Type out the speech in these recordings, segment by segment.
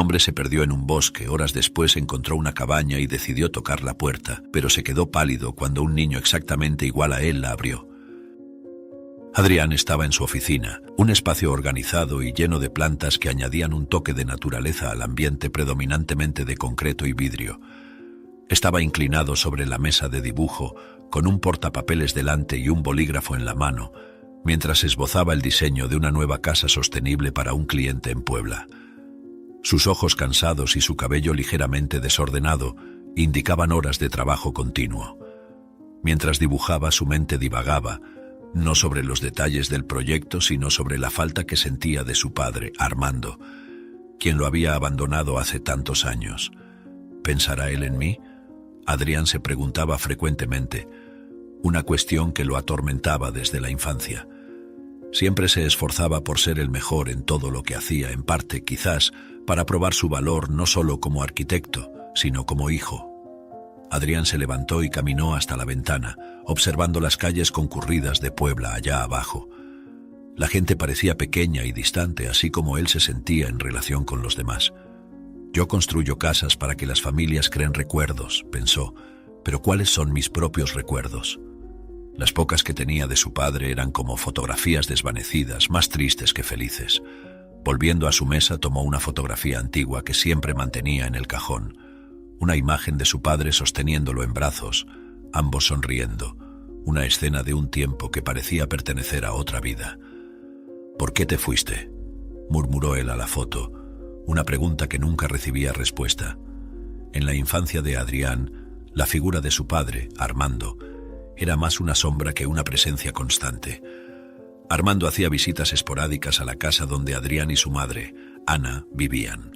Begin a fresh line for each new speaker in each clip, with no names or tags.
hombre se perdió en un bosque, horas después encontró una cabaña y decidió tocar la puerta, pero se quedó pálido cuando un niño exactamente igual a él la abrió. Adrián estaba en su oficina, un espacio organizado y lleno de plantas que añadían un toque de naturaleza al ambiente predominantemente de concreto y vidrio. Estaba inclinado sobre la mesa de dibujo, con un portapapeles delante y un bolígrafo en la mano, mientras esbozaba el diseño de una nueva casa sostenible para un cliente en Puebla. Sus ojos cansados y su cabello ligeramente desordenado indicaban horas de trabajo continuo. Mientras dibujaba, su mente divagaba, no sobre los detalles del proyecto, sino sobre la falta que sentía de su padre, Armando, quien lo había abandonado hace tantos años. ¿Pensará él en mí? Adrián se preguntaba frecuentemente, una cuestión que lo atormentaba desde la infancia. Siempre se esforzaba por ser el mejor en todo lo que hacía, en parte, quizás, para probar su valor no solo como arquitecto, sino como hijo. Adrián se levantó y caminó hasta la ventana, observando las calles concurridas de Puebla allá abajo. La gente parecía pequeña y distante, así como él se sentía en relación con los demás. Yo construyo casas para que las familias creen recuerdos, pensó, pero ¿cuáles son mis propios recuerdos? Las pocas que tenía de su padre eran como fotografías desvanecidas, más tristes que felices. Volviendo a su mesa, tomó una fotografía antigua que siempre mantenía en el cajón. Una imagen de su padre sosteniéndolo en brazos, ambos sonriendo, una escena de un tiempo que parecía pertenecer a otra vida. ¿Por qué te fuiste?, murmuró él a la foto, una pregunta que nunca recibía respuesta. En la infancia de Adrián, la figura de su padre, Armando, era más una sombra que una presencia constante. Armando hacía visitas esporádicas a la casa donde Adrián y su madre, Ana, vivían.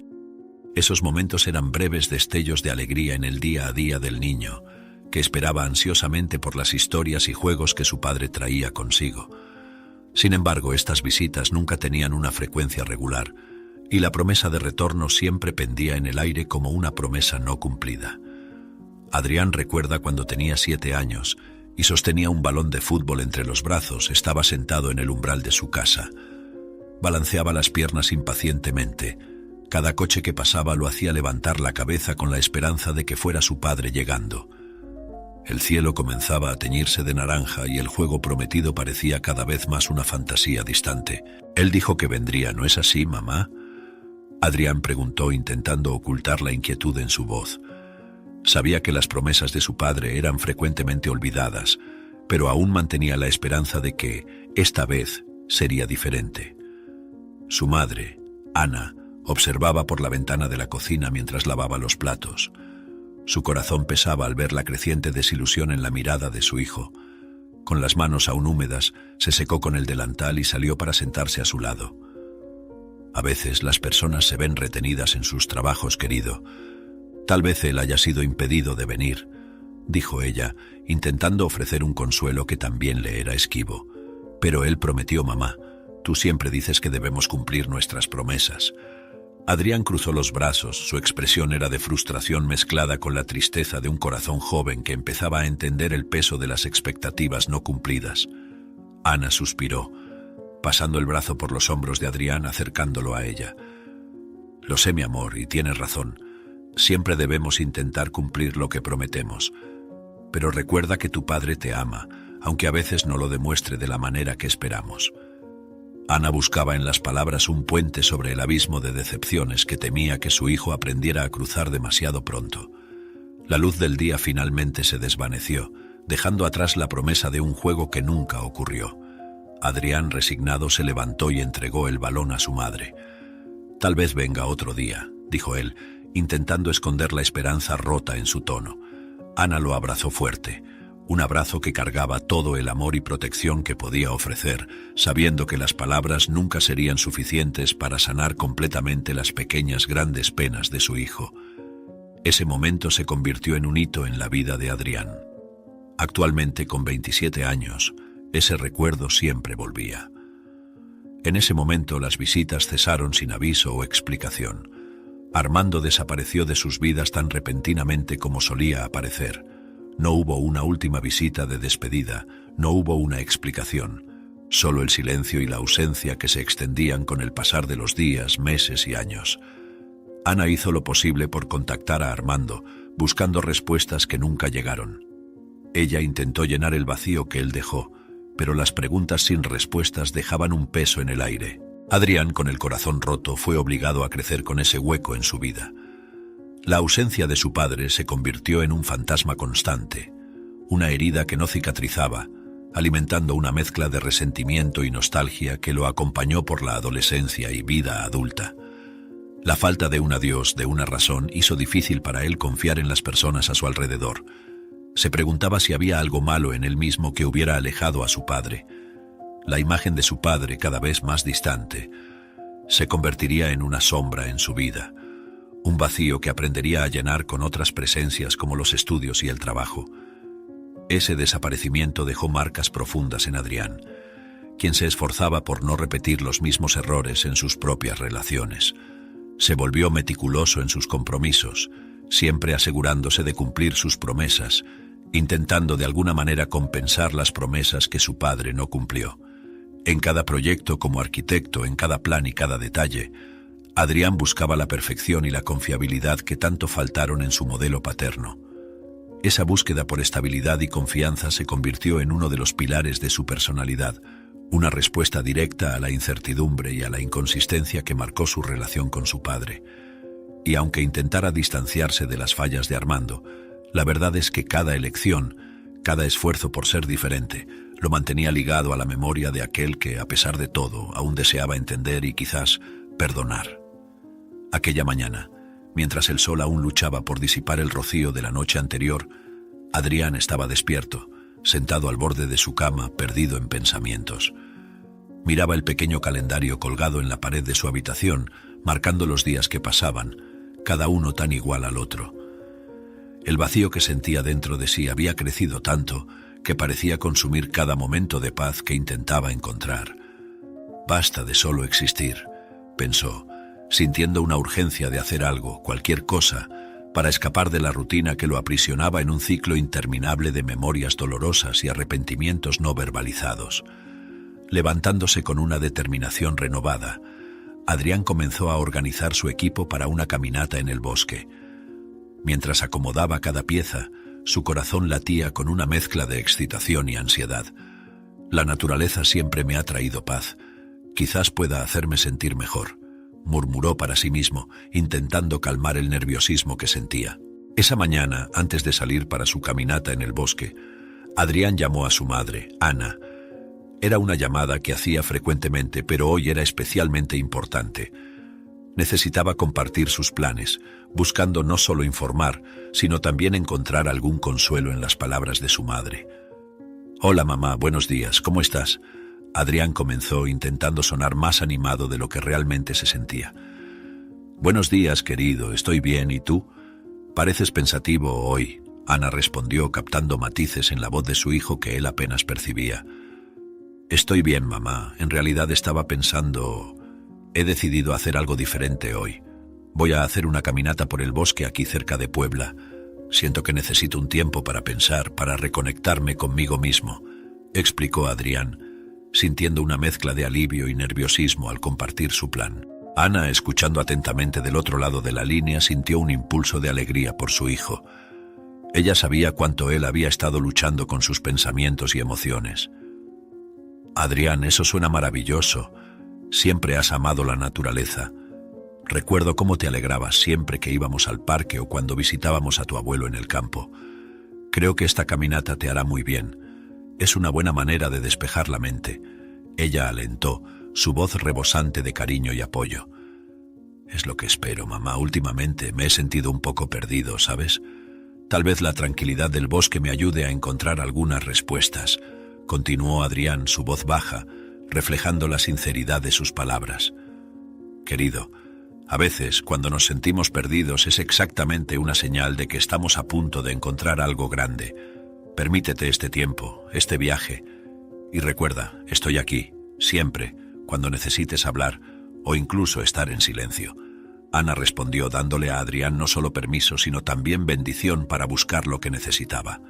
Esos momentos eran breves destellos de alegría en el día a día del niño, que esperaba ansiosamente por las historias y juegos que su padre traía consigo. Sin embargo, estas visitas nunca tenían una frecuencia regular, y la promesa de retorno siempre pendía en el aire como una promesa no cumplida. Adrián recuerda cuando tenía 7 años y sostenía un balón de fútbol entre los brazos, estaba sentado en el umbral de su casa. Balanceaba las piernas impacientemente. Cada coche que pasaba lo hacía levantar la cabeza con la esperanza de que fuera su padre llegando. El cielo comenzaba a teñirse de naranja y el juego prometido parecía cada vez más una fantasía distante. Él dijo que vendría, ¿no es así, mamá?, Adrián preguntó, intentando ocultar la inquietud en su voz. Sabía que las promesas de su padre eran frecuentemente olvidadas, pero aún mantenía la esperanza de que, esta vez, sería diferente. Su madre, Ana, observaba por la ventana de la cocina mientras lavaba los platos. Su corazón pesaba al ver la creciente desilusión en la mirada de su hijo. Con las manos aún húmedas, se secó con el delantal y salió para sentarse a su lado. A veces las personas se ven retenidas en sus trabajos, querido. Tal vez él haya sido impedido de venir, dijo ella, intentando ofrecer un consuelo que también le era esquivo. Pero él prometió, mamá. Tú siempre dices que debemos cumplir nuestras promesas. Adrián cruzó los brazos, su expresión era de frustración mezclada con la tristeza de un corazón joven que empezaba a entender el peso de las expectativas no cumplidas. Ana suspiró, pasando el brazo por los hombros de Adrián, acercándolo a ella. Lo sé, mi amor, y tienes razón. Siempre debemos intentar cumplir lo que prometemos. Pero recuerda que tu padre te ama, aunque a veces no lo demuestre de la manera que esperamos. Ana buscaba en las palabras un puente sobre el abismo de decepciones que temía que su hijo aprendiera a cruzar demasiado pronto. La luz del día finalmente se desvaneció, dejando atrás la promesa de un juego que nunca ocurrió. Adrián, resignado, se levantó y entregó el balón a su madre. Tal vez venga otro día, dijo él, intentando esconder la esperanza rota en su tono. Ana lo abrazó fuerte, un abrazo que cargaba todo el amor y protección que podía ofrecer, sabiendo que las palabras nunca serían suficientes para sanar completamente las pequeñas grandes penas de su hijo. Ese momento se convirtió en un hito en la vida de Adrián. Actualmente, con 27 años, ese recuerdo siempre volvía. En ese momento las visitas cesaron sin aviso o explicación. Armando desapareció de sus vidas tan repentinamente como solía aparecer. No hubo una última visita de despedida, no hubo una explicación, solo el silencio y la ausencia que se extendían con el pasar de los días, meses y años. Ana hizo lo posible por contactar a Armando, buscando respuestas que nunca llegaron. Ella intentó llenar el vacío que él dejó, pero las preguntas sin respuestas dejaban un peso en el aire. Adrián, con el corazón roto, fue obligado a crecer con ese hueco en su vida. La ausencia de su padre se convirtió en un fantasma constante, una herida que no cicatrizaba, alimentando una mezcla de resentimiento y nostalgia que lo acompañó por la adolescencia y vida adulta. La falta de un adiós, de una razón, hizo difícil para él confiar en las personas a su alrededor. Se preguntaba si había algo malo en él mismo que hubiera alejado a su padre. La imagen de su padre, cada vez más distante, se convertiría en una sombra en su vida, un vacío que aprendería a llenar con otras presencias como los estudios y el trabajo. Ese desaparecimiento dejó marcas profundas en Adrián, quien se esforzaba por no repetir los mismos errores en sus propias relaciones. Se volvió meticuloso en sus compromisos, siempre asegurándose de cumplir sus promesas, intentando de alguna manera compensar las promesas que su padre no cumplió. En cada proyecto como arquitecto, en cada plan y cada detalle, Adrián buscaba la perfección y la confiabilidad que tanto faltaron en su modelo paterno. Esa búsqueda por estabilidad y confianza se convirtió en uno de los pilares de su personalidad, una respuesta directa a la incertidumbre y a la inconsistencia que marcó su relación con su padre. Y aunque intentara distanciarse de las fallas de Armando, la verdad es que cada elección, cada esfuerzo por ser diferente, lo mantenía ligado a la memoria de aquel que, a pesar de todo, aún deseaba entender y quizás perdonar. Aquella mañana, mientras el sol aún luchaba por disipar el rocío de la noche anterior, Adrián estaba despierto, sentado al borde de su cama, perdido en pensamientos. Miraba el pequeño calendario colgado en la pared de su habitación, marcando los días que pasaban, cada uno tan igual al otro. El vacío que sentía dentro de sí había crecido tanto que parecía consumir cada momento de paz que intentaba encontrar. «Basta de solo existir», pensó, sintiendo una urgencia de hacer algo, cualquier cosa, para escapar de la rutina que lo aprisionaba en un ciclo interminable de memorias dolorosas y arrepentimientos no verbalizados. Levantándose con una determinación renovada, Adrián comenzó a organizar su equipo para una caminata en el bosque. Mientras acomodaba cada pieza, su corazón latía con una mezcla de excitación y ansiedad. «La naturaleza siempre me ha traído paz. Quizás pueda hacerme sentir mejor», murmuró para sí mismo, intentando calmar el nerviosismo que sentía. Esa mañana, antes de salir para su caminata en el bosque, Adrián llamó a su madre, Ana. Era una llamada que hacía frecuentemente, pero hoy era especialmente importante. Necesitaba compartir sus planes, buscando no solo informar, sino también encontrar algún consuelo en las palabras de su madre. «Hola mamá, buenos días, ¿cómo estás?», Adrián comenzó, intentando sonar más animado de lo que realmente se sentía. «Buenos días, querido, estoy bien, ¿y tú? Pareces pensativo hoy», Ana respondió, captando matices en la voz de su hijo que él apenas percibía. «Estoy bien, mamá, en realidad estaba pensando... He decidido hacer algo diferente hoy. Voy a hacer una caminata por el bosque aquí cerca de Puebla. Siento que necesito un tiempo para pensar, para reconectarme conmigo mismo», explicó Adrián, sintiendo una mezcla de alivio y nerviosismo al compartir su plan. Ana, escuchando atentamente del otro lado de la línea, sintió un impulso de alegría por su hijo. Ella sabía cuánto él había estado luchando con sus pensamientos y emociones. «Adrián, eso suena maravilloso. Siempre has amado la naturaleza. Recuerdo cómo te alegrabas siempre que íbamos al parque o cuando visitábamos a tu abuelo en el campo. Creo que esta caminata te hará muy bien. Es una buena manera de despejar la mente», ella alentó, su voz rebosante de cariño y apoyo. «Es lo que espero, mamá. Últimamente me he sentido un poco perdido, ¿sabes? Tal vez la tranquilidad del bosque me ayude a encontrar algunas respuestas», continuó Adrián, su voz baja, reflejando la sinceridad de sus palabras. «Querido, a veces, cuando nos sentimos perdidos, es exactamente una señal de que estamos a punto de encontrar algo grande. Permítete este tiempo, este viaje, y recuerda, estoy aquí, siempre, cuando necesites hablar o incluso estar en silencio». Ana respondió, dándole a Adrián no solo permiso, sino también bendición para buscar lo que necesitaba.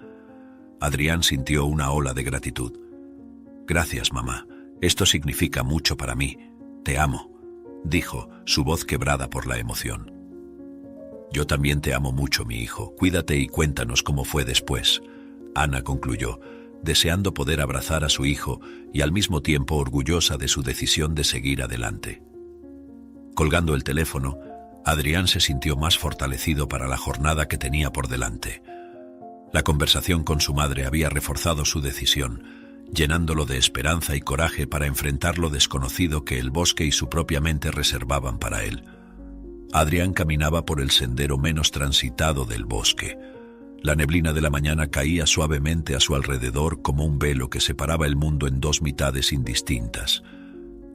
Adrián sintió una ola de gratitud. «Gracias, mamá. Esto significa mucho para mí. Te amo», dijo, su voz quebrada por la emoción. Yo también te amo mucho, mi hijo. Cuídate y cuéntanos cómo fue después. Ana concluyó, deseando poder abrazar a su hijo y al mismo tiempo orgullosa de su decisión de seguir adelante. Colgando el teléfono, Adrián se sintió más fortalecido para la jornada que tenía por delante. La conversación con su madre había reforzado su decisión, llenándolo de esperanza y coraje para enfrentar lo desconocido que el bosque y su propia mente reservaban para él. Adrián caminaba por el sendero menos transitado del bosque. La neblina de la mañana caía suavemente a su alrededor como un velo que separaba el mundo en dos mitades indistintas.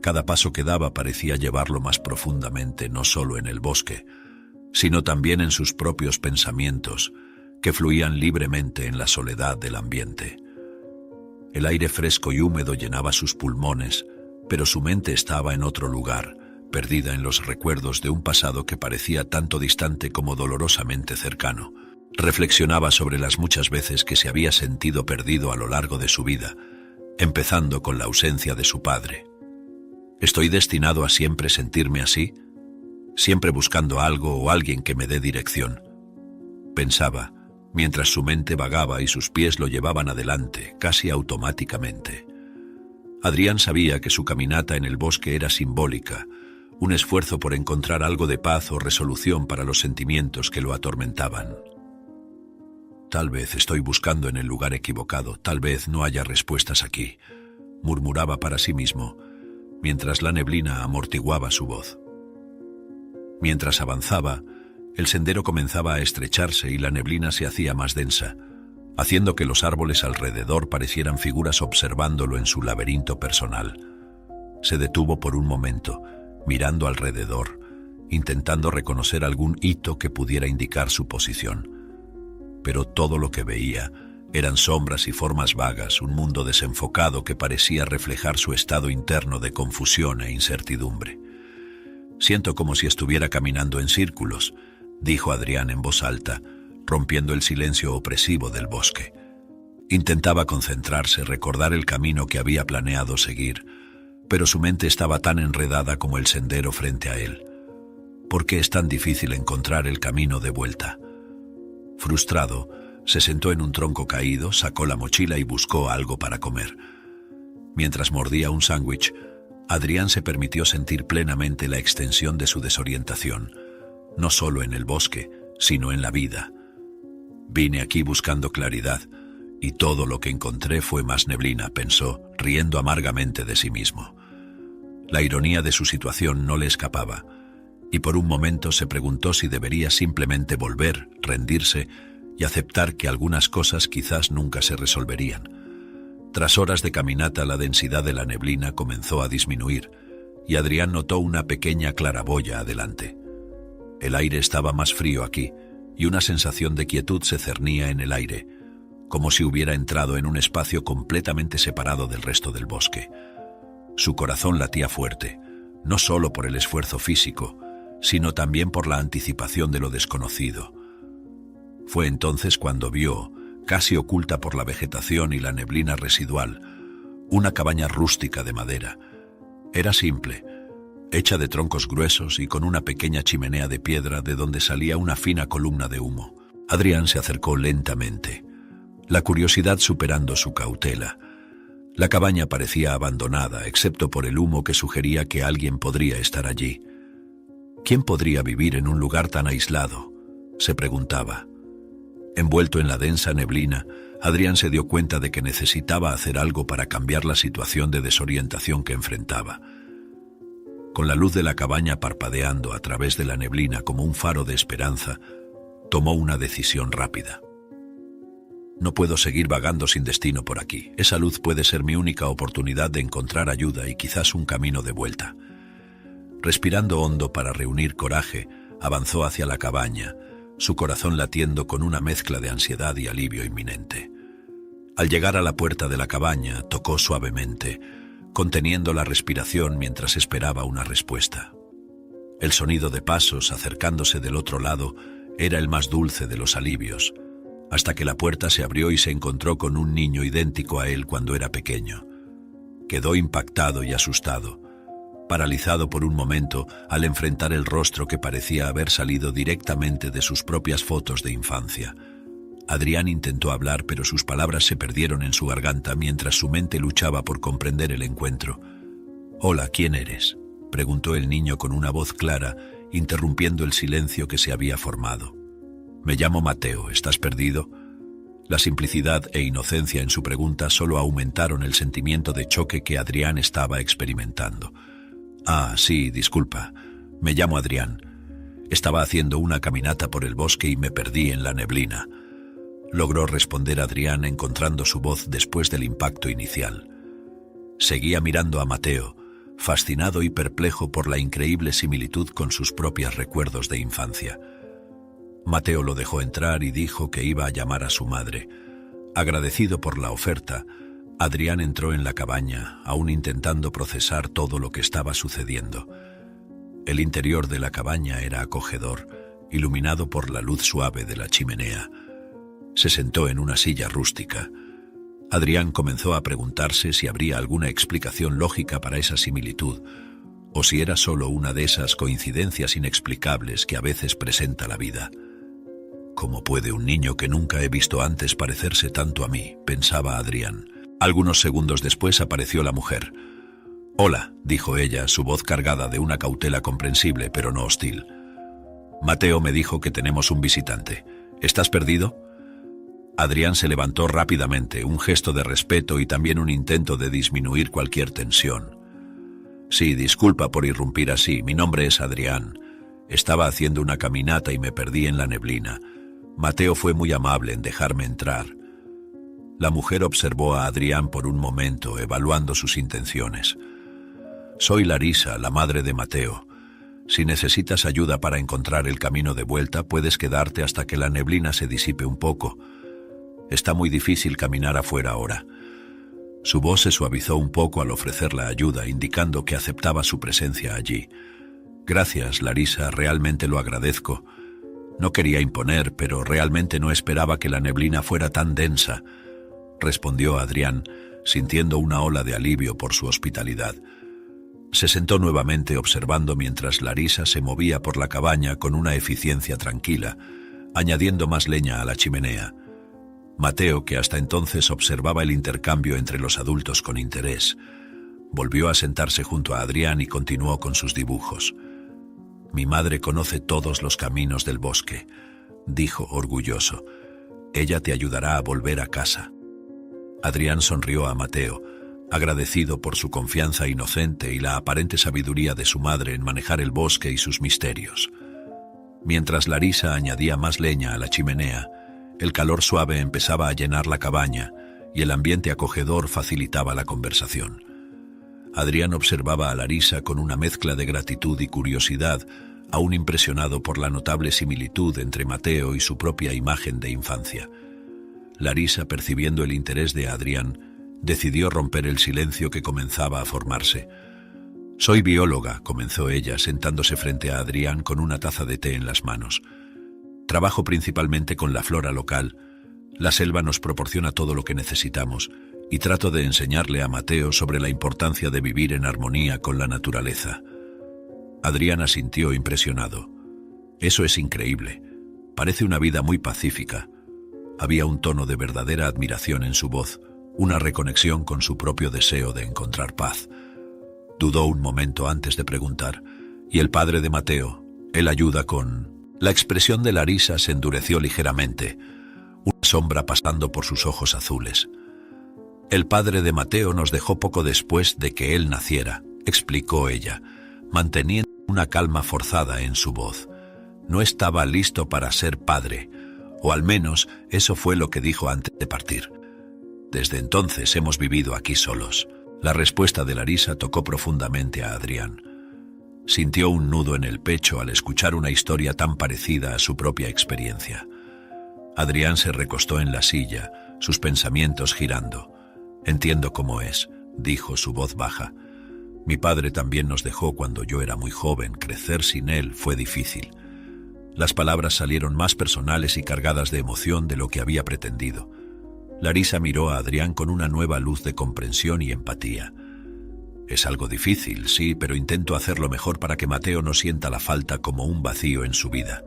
Cada paso que daba parecía llevarlo más profundamente, no solo en el bosque, sino también en sus propios pensamientos, que fluían libremente en la soledad del ambiente. El aire fresco y húmedo llenaba sus pulmones, pero su mente estaba en otro lugar, perdida en los recuerdos de un pasado que parecía tanto distante como dolorosamente cercano. Reflexionaba sobre las muchas veces que se había sentido perdido a lo largo de su vida, empezando con la ausencia de su padre. ¿Estoy destinado a siempre sentirme así? ¿Siempre buscando algo o alguien que me dé dirección? Pensaba, mientras su mente vagaba y sus pies lo llevaban adelante, casi automáticamente. Adrián sabía que su caminata en el bosque era simbólica, un esfuerzo por encontrar algo de paz o resolución para los sentimientos que lo atormentaban. Tal vez estoy buscando en el lugar equivocado, tal vez no haya respuestas aquí, murmuraba para sí mismo, mientras la neblina amortiguaba su voz. Mientras avanzaba, el sendero comenzaba a estrecharse y la neblina se hacía más densa, haciendo que los árboles alrededor parecieran figuras observándolo en su laberinto personal. Se detuvo por un momento, mirando alrededor, intentando reconocer algún hito que pudiera indicar su posición. Pero todo lo que veía eran sombras y formas vagas, un mundo desenfocado que parecía reflejar su estado interno de confusión e incertidumbre. «Siento como si estuviera caminando en círculos», dijo Adrián en voz alta, rompiendo el silencio opresivo del bosque. Intentaba concentrarse, recordar el camino que había planeado seguir, pero su mente estaba tan enredada como el sendero frente a él. ¿Por qué es tan difícil encontrar el camino de vuelta? Frustrado, se sentó en un tronco caído, sacó la mochila y buscó algo para comer. Mientras mordía un sándwich, Adrián se permitió sentir plenamente la extensión de su desorientación, no solo en el bosque, sino en la vida. Vine aquí buscando claridad, y todo lo que encontré fue más neblina, pensó, riendo amargamente de sí mismo. La ironía de su situación no le escapaba, y por un momento se preguntó si debería simplemente volver, rendirse y aceptar que algunas cosas quizás nunca se resolverían. Tras horas de caminata, la densidad de la neblina comenzó a disminuir, y Adrián notó una pequeña claraboya adelante. El aire estaba más frío aquí, y una sensación de quietud se cernía en el aire, como si hubiera entrado en un espacio completamente separado del resto del bosque. Su corazón latía fuerte, no solo por el esfuerzo físico, sino también por la anticipación de lo desconocido. Fue entonces cuando vio, casi oculta por la vegetación y la neblina residual, una cabaña rústica de madera. Era simple, hecha de troncos gruesos y con una pequeña chimenea de piedra de donde salía una fina columna de humo. Adrián se acercó lentamente, la curiosidad superando su cautela. La cabaña parecía abandonada, excepto por el humo que sugería que alguien podría estar allí. ¿Quién podría vivir en un lugar tan aislado?, se preguntaba. Envuelto en la densa neblina, Adrián se dio cuenta de que necesitaba hacer algo para cambiar la situación de desorientación que enfrentaba. Con la luz de la cabaña parpadeando a través de la neblina como un faro de esperanza, tomó una decisión rápida. No puedo seguir vagando sin destino por aquí. Esa luz puede ser mi única oportunidad de encontrar ayuda y quizás un camino de vuelta. Respirando hondo para reunir coraje, avanzó hacia la cabaña, su corazón latiendo con una mezcla de ansiedad y alivio inminente. Al llegar a la puerta de la cabaña, tocó suavemente, conteniendo la respiración mientras esperaba una respuesta. El sonido de pasos acercándose del otro lado era el más dulce de los alivios, hasta que la puerta se abrió y se encontró con un niño idéntico a él cuando era pequeño. Quedó impactado y asustado. paralizado por un momento al enfrentar el rostro que parecía haber salido directamente de sus propias fotos de infancia. Adrián intentó hablar, pero sus palabras se perdieron en su garganta mientras su mente luchaba por comprender el encuentro. «Hola, ¿quién eres?», preguntó el niño con una voz clara, interrumpiendo el silencio que se había formado. «Me llamo Mateo, ¿estás perdido?». La simplicidad e inocencia en su pregunta solo aumentaron el sentimiento de choque que Adrián estaba experimentando. «Ah, sí, disculpa. Me llamo Adrián. Estaba haciendo una caminata por el bosque y me perdí en la neblina», logró responder Adrián, encontrando su voz después del impacto inicial. Seguía mirando a Mateo, fascinado y perplejo por la increíble similitud con sus propios recuerdos de infancia. Mateo lo dejó entrar y dijo que iba a llamar a su madre. Agradecido por la oferta, Adrián entró en la cabaña, aún intentando procesar todo lo que estaba sucediendo. El interior de la cabaña era acogedor, iluminado por la luz suave de la chimenea. Se sentó en una silla rústica. Adrián comenzó a preguntarse si habría alguna explicación lógica para esa similitud, o si era solo una de esas coincidencias inexplicables que a veces presenta la vida. «¿Cómo puede un niño que nunca he visto antes parecerse tanto a mí?», pensaba Adrián. Algunos segundos después apareció la mujer. «Hola», dijo ella, su voz cargada de una cautela comprensible pero no hostil. «Mateo me dijo que tenemos un visitante. ¿Estás perdido?». Adrián se levantó rápidamente, un gesto de respeto y también un intento de disminuir cualquier tensión. «Sí, disculpa por irrumpir así. Mi nombre es Adrián. Estaba haciendo una caminata y me perdí en la neblina. Mateo fue muy amable en dejarme entrar». La mujer observó a Adrián por un momento, evaluando sus intenciones. «Soy Larisa, la madre de Mateo. Si necesitas ayuda para encontrar el camino de vuelta, puedes quedarte hasta que la neblina se disipe un poco. Está muy difícil caminar afuera ahora». Su voz se suavizó un poco al ofrecer la ayuda, indicando que aceptaba su presencia allí. «Gracias, Larisa, realmente lo agradezco. No quería imponer, pero realmente no esperaba que la neblina fuera tan densa», respondió Adrián, sintiendo una ola de alivio por su hospitalidad. Se sentó nuevamente observando mientras Larisa se movía por la cabaña con una eficiencia tranquila, añadiendo más leña a la chimenea. Mateo, que hasta entonces observaba el intercambio entre los adultos con interés, volvió a sentarse junto a Adrián y continuó con sus dibujos. «Mi madre conoce todos los caminos del bosque», dijo orgulloso. «Ella te ayudará a volver a casa». Adrián sonrió a Mateo, agradecido por su confianza inocente y la aparente sabiduría de su madre en manejar el bosque y sus misterios. Mientras Larisa añadía más leña a la chimenea, el calor suave empezaba a llenar la cabaña y el ambiente acogedor facilitaba la conversación. Adrián observaba a Larisa con una mezcla de gratitud y curiosidad, aún impresionado por la notable similitud entre Mateo y su propia imagen de infancia. Larisa, percibiendo el interés de Adrián, decidió romper el silencio que comenzaba a formarse. «Soy bióloga», comenzó ella, sentándose frente a Adrián con una taza de té en las manos. «Trabajo principalmente con la flora local. La selva nos proporciona todo lo que necesitamos, y trato de enseñarle a Mateo sobre la importancia de vivir en armonía con la naturaleza». Adrián asintió impresionado. «Eso es increíble. Parece una vida muy pacífica». Había un tono de verdadera admiración en su voz, una reconexión con su propio deseo de encontrar paz. Dudó un momento antes de preguntar. «¿Y el padre de Mateo? ¿Él ayuda con...?» La expresión de Larisa se endureció ligeramente, una sombra pasando por sus ojos azules. «El padre de Mateo nos dejó poco después de que él naciera», explicó ella, manteniendo una calma forzada en su voz. «No estaba listo para ser padre, o al menos eso fue lo que dijo antes de partir. Desde entonces hemos vivido aquí solos». La respuesta de Larisa tocó profundamente a Adrián. Sintió un nudo en el pecho al escuchar una historia tan parecida a su propia experiencia. Adrián se recostó en la silla, sus pensamientos girando. «Entiendo cómo es», dijo, su voz baja. «Mi padre también nos dejó cuando yo era muy joven. Crecer sin él fue difícil». Las palabras salieron más personales y cargadas de emoción de lo que había pretendido. Larisa miró a Adrián con una nueva luz de comprensión y empatía. Es algo difícil, sí, pero intento hacerlo mejor para que Mateo no sienta la falta como un vacío en su vida.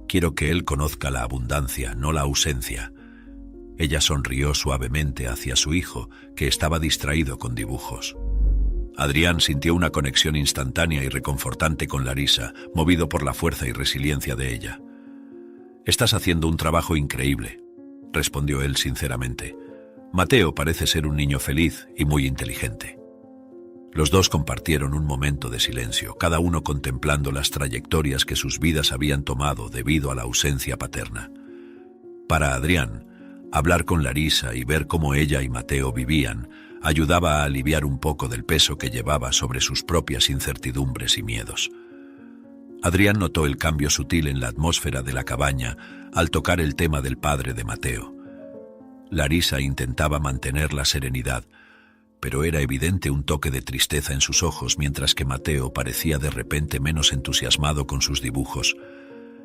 Quiero que él conozca la abundancia, no la ausencia. Ella sonrió suavemente hacia su hijo, que estaba distraído con dibujos. Adrián sintió una conexión instantánea y reconfortante con Larisa, movido por la fuerza y resiliencia de ella. «Estás haciendo un trabajo increíble», respondió él sinceramente. «Mateo parece ser un niño feliz y muy inteligente». Los dos compartieron un momento de silencio, cada uno contemplando las trayectorias que sus vidas habían tomado debido a la ausencia paterna. Para Adrián, hablar con Larisa y ver cómo ella y Mateo vivían ayudaba a aliviar un poco del peso que llevaba sobre sus propias incertidumbres y miedos. Adrián notó el cambio sutil en la atmósfera de la cabaña al tocar el tema del padre de Mateo. Larisa intentaba mantener la serenidad, pero era evidente un toque de tristeza en sus ojos, mientras que Mateo parecía de repente menos entusiasmado con sus dibujos.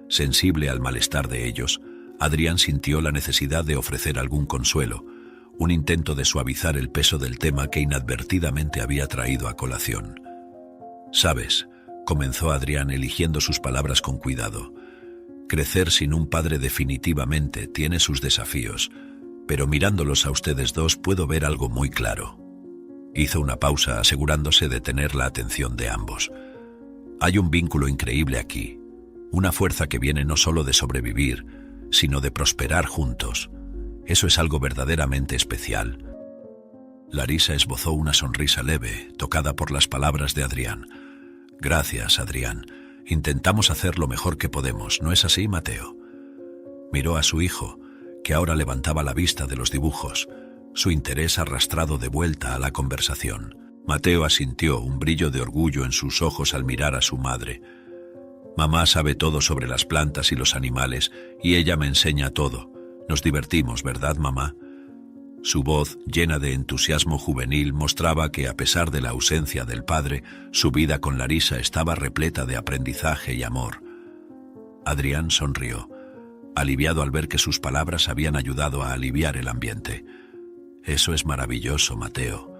Sensible al malestar de ellos, Adrián sintió la necesidad de ofrecer algún consuelo, un intento de suavizar el peso del tema que inadvertidamente había traído a colación. «Sabes», comenzó Adrián eligiendo sus palabras con cuidado, «crecer sin un padre definitivamente tiene sus desafíos, pero mirándolos a ustedes dos puedo ver algo muy claro». Hizo una pausa asegurándose de tener la atención de ambos. «Hay un vínculo increíble aquí, una fuerza que viene no solo de sobrevivir, sino de prosperar juntos. Eso es algo verdaderamente especial». Larisa esbozó una sonrisa leve, tocada por las palabras de Adrián. «Gracias, Adrián. Intentamos hacer lo mejor que podemos, ¿no es así, Mateo?» Miró a su hijo, que ahora levantaba la vista de los dibujos, su interés arrastrado de vuelta a la conversación. Mateo asintió, un brillo de orgullo en sus ojos al mirar a su madre. «Mamá sabe todo sobre las plantas y los animales, y ella me enseña todo. Nos divertimos, ¿verdad, mamá?» Su voz, llena de entusiasmo juvenil, mostraba que, a pesar de la ausencia del padre, su vida con Larisa estaba repleta de aprendizaje y amor. Adrián sonrió, aliviado al ver que sus palabras habían ayudado a aliviar el ambiente. «Eso es maravilloso, Mateo.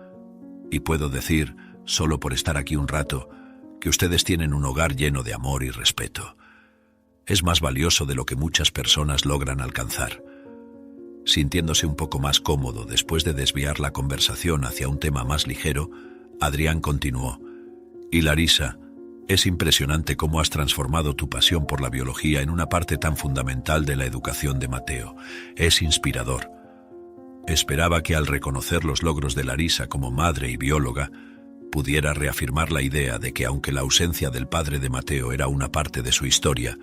Y puedo decir, solo por estar aquí un rato, que ustedes tienen un hogar lleno de amor y respeto. Es más valioso de lo que muchas personas logran alcanzar». Sintiéndose un poco más cómodo después de desviar la conversación hacia un tema más ligero, Adrián continuó. «Y Larisa, es impresionante cómo has transformado tu pasión por la biología en una parte tan fundamental de la educación de Mateo. Es inspirador. Esperaba que al reconocer los logros de Larisa como madre y bióloga, pudiera reafirmar la idea de que aunque la ausencia del padre de Mateo era una parte de su historia,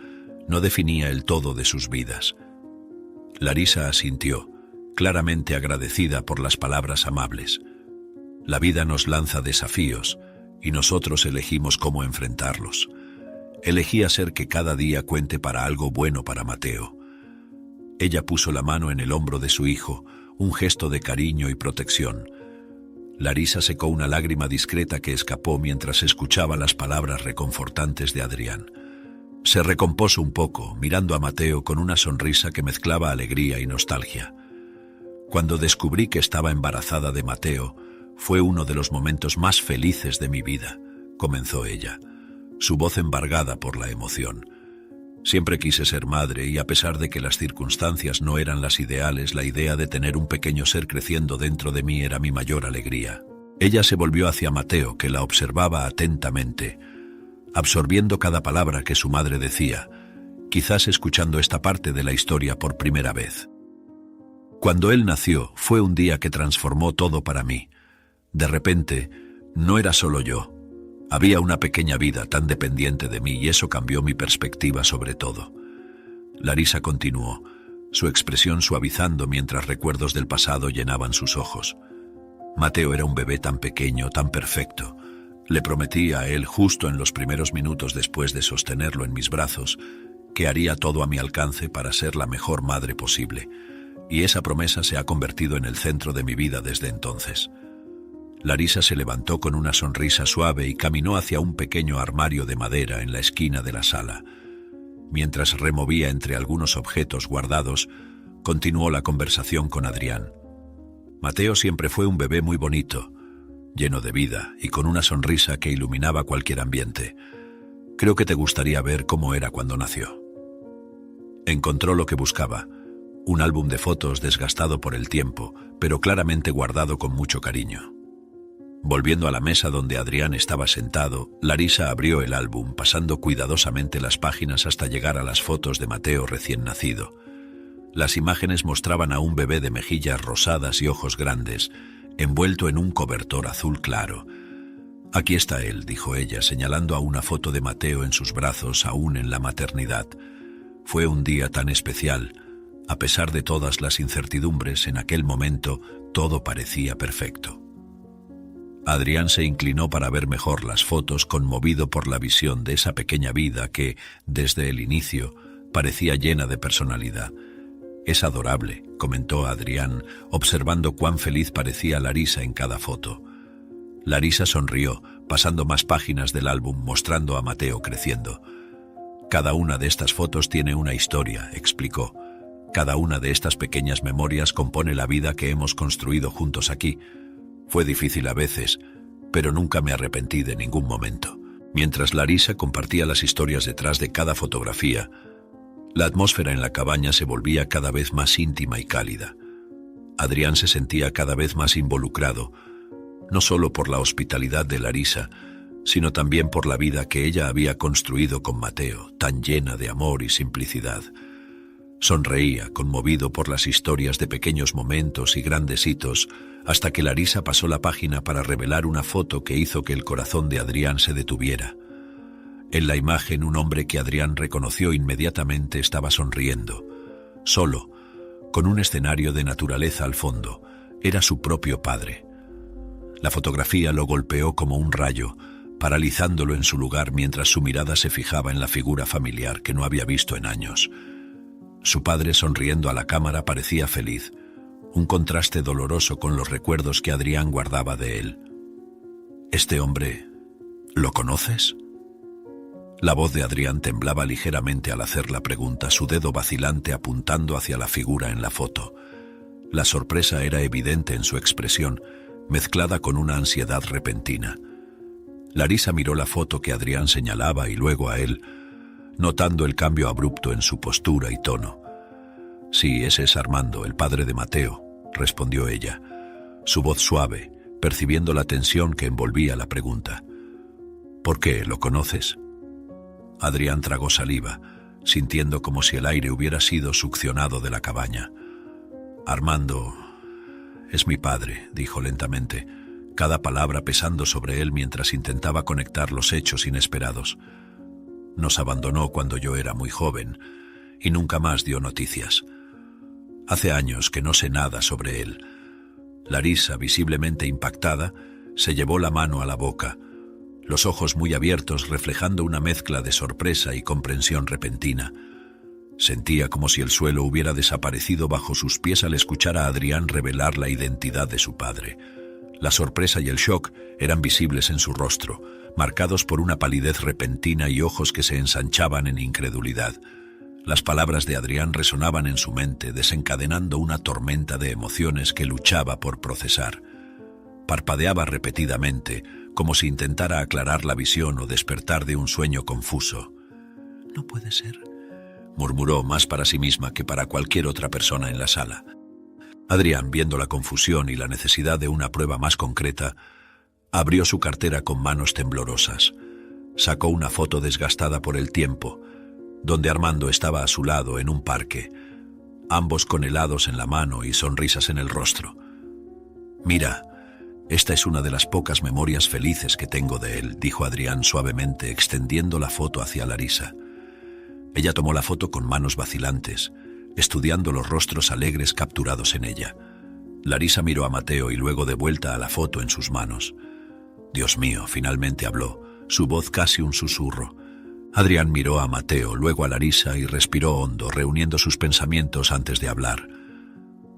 no definía el todo de sus vidas». Larisa asintió, claramente agradecida por las palabras amables. «La vida nos lanza desafíos y nosotros elegimos cómo enfrentarlos. Elegí hacer que cada día cuente para algo bueno para Mateo». Ella puso la mano en el hombro de su hijo, un gesto de cariño y protección. Larisa secó una lágrima discreta que escapó mientras escuchaba las palabras reconfortantes de Adrián. Se recompuso un poco, mirando a Mateo con una sonrisa que mezclaba alegría y nostalgia. «Cuando descubrí que estaba embarazada de Mateo, fue uno de los momentos más felices de mi vida», comenzó ella, su voz embargada por la emoción. «Siempre quise ser madre y a pesar de que las circunstancias no eran las ideales, la idea de tener un pequeño ser creciendo dentro de mí era mi mayor alegría». Ella se volvió hacia Mateo, que la observaba atentamente, absorbiendo cada palabra que su madre decía, quizás escuchando esta parte de la historia por primera vez. «Cuando él nació, fue un día que transformó todo para mí. De repente, no era solo yo. Había una pequeña vida tan dependiente de mí y eso cambió mi perspectiva sobre todo». Larisa continuó, su expresión suavizando mientras recuerdos del pasado llenaban sus ojos. «Mateo era un bebé tan pequeño, tan perfecto. Le prometí a él justo en los primeros minutos después de sostenerlo en mis brazos que haría todo a mi alcance para ser la mejor madre posible, y esa promesa se ha convertido en el centro de mi vida desde entonces». Larisa se levantó con una sonrisa suave y caminó hacia un pequeño armario de madera en la esquina de la sala. Mientras removía entre algunos objetos guardados, continuó la conversación con Adrián. «Mateo siempre fue un bebé muy bonito. lleno de vida y con una sonrisa que iluminaba cualquier ambiente. Creo que te gustaría ver cómo era cuando nació. Encontró lo que buscaba, un álbum de fotos desgastado por el tiempo, pero claramente guardado con mucho cariño. Volviendo a la mesa donde Adrián estaba sentado, Larisa abrió el álbum, pasando cuidadosamente las páginas hasta llegar a las fotos de Mateo recién nacido. Las imágenes mostraban a un bebé de mejillas rosadas y ojos grandes, envuelto en un cobertor azul claro. «Aquí está él», dijo ella, señalando a una foto de Mateo en sus brazos aún en la maternidad. Fue un día tan especial. A pesar de todas las incertidumbres, en aquel momento todo parecía perfecto. Adrián se inclinó para ver mejor las fotos, conmovido por la visión de esa pequeña vida que, desde el inicio, parecía llena de personalidad. «Es adorable», comentó Adrián, observando cuán feliz parecía Larisa en cada foto. Larisa sonrió, pasando más páginas del álbum, mostrando a Mateo creciendo. «Cada una de estas fotos tiene una historia», explicó. «Cada una de estas pequeñas memorias compone la vida que hemos construido juntos aquí. Fue difícil a veces, pero nunca me arrepentí de ningún momento». Mientras Larisa compartía las historias detrás de cada fotografía, la atmósfera en la cabaña se volvía cada vez más íntima y cálida. Adrián se sentía cada vez más involucrado, no solo por la hospitalidad de Larisa, sino también por la vida que ella había construido con Mateo, tan llena de amor y simplicidad. Sonreía, conmovido por las historias de pequeños momentos y grandes hitos, hasta que Larisa pasó la página para revelar una foto que hizo que el corazón de Adrián se detuviera. En la imagen, un hombre que Adrián reconoció inmediatamente estaba sonriendo. Solo, con un escenario de naturaleza al fondo, era su propio padre. La fotografía lo golpeó como un rayo, paralizándolo en su lugar mientras su mirada se fijaba en la figura familiar que no había visto en años. Su padre, sonriendo a la cámara, parecía feliz, un contraste doloroso con los recuerdos que Adrián guardaba de él. «¿Este hombre, lo conoces?». La voz de Adrián temblaba ligeramente al hacer la pregunta, su dedo vacilante apuntando hacia la figura en la foto. La sorpresa era evidente en su expresión, mezclada con una ansiedad repentina. Larisa miró la foto que Adrián señalaba y luego a él, notando el cambio abrupto en su postura y tono. «Sí, ese es Armando, el padre de Mateo», respondió ella, su voz suave, percibiendo la tensión que envolvía la pregunta. «¿Por qué? ¿Lo conoces?». Adrián tragó saliva, sintiendo como si el aire hubiera sido succionado de la cabaña. «Armando es mi padre», dijo lentamente, cada palabra pesando sobre él mientras intentaba conectar los hechos inesperados. «Nos abandonó cuando yo era muy joven y nunca más dio noticias. Hace años que no sé nada sobre él». Larisa, visiblemente impactada, se llevó la mano a la boca, los ojos muy abiertos reflejando una mezcla de sorpresa y comprensión repentina. Sentía como si el suelo hubiera desaparecido bajo sus pies al escuchar a Adrián revelar la identidad de su padre. La sorpresa y el shock eran visibles en su rostro, marcados por una palidez repentina y ojos que se ensanchaban en incredulidad. Las palabras de Adrián resonaban en su mente, desencadenando una tormenta de emociones que luchaba por procesar. Parpadeaba repetidamente, como si intentara aclarar la visión o despertar de un sueño confuso. «No puede ser», murmuró más para sí misma que para cualquier otra persona en la sala. Adrián, viendo la confusión y la necesidad de una prueba más concreta, abrió su cartera con manos temblorosas. Sacó una foto desgastada por el tiempo, donde Armando estaba a su lado en un parque, ambos con helados en la mano y sonrisas en el rostro. «Mira, esta es una de las pocas memorias felices que tengo de él», dijo Adrián suavemente, extendiendo la foto hacia Larisa. Ella tomó la foto con manos vacilantes, estudiando los rostros alegres capturados en ella. Larisa miró a Mateo y luego de vuelta a la foto en sus manos. «Dios mío», finalmente habló, su voz casi un susurro. Adrián miró a Mateo, luego a Larisa y respiró hondo, reuniendo sus pensamientos antes de hablar.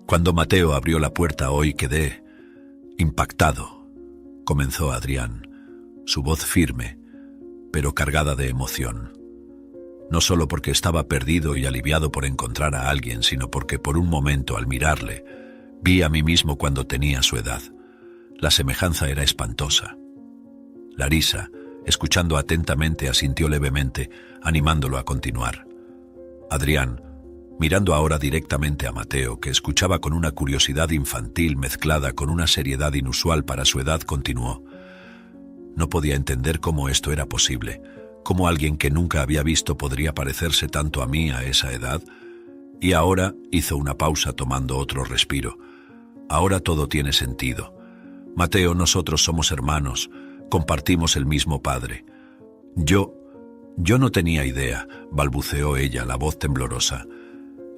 «Cuando Mateo abrió la puerta hoy quedé impactado», comenzó Adrián, su voz firme, pero cargada de emoción. No solo porque estaba perdido y aliviado por encontrar a alguien, sino porque por un momento al mirarle, vi a mí mismo cuando tenía su edad. La semejanza era espantosa. Larisa, escuchando atentamente, asintió levemente, animándolo a continuar. Adrián, mirando ahora directamente a Mateo, que escuchaba con una curiosidad infantil mezclada con una seriedad inusual para su edad, continuó. No podía entender cómo esto era posible, cómo alguien que nunca había visto podría parecerse tanto a mí a esa edad. Y ahora hizo una pausa tomando otro respiro. Ahora todo tiene sentido. Mateo, nosotros somos hermanos, compartimos el mismo padre. Yo no tenía idea, balbuceó ella, la voz temblorosa.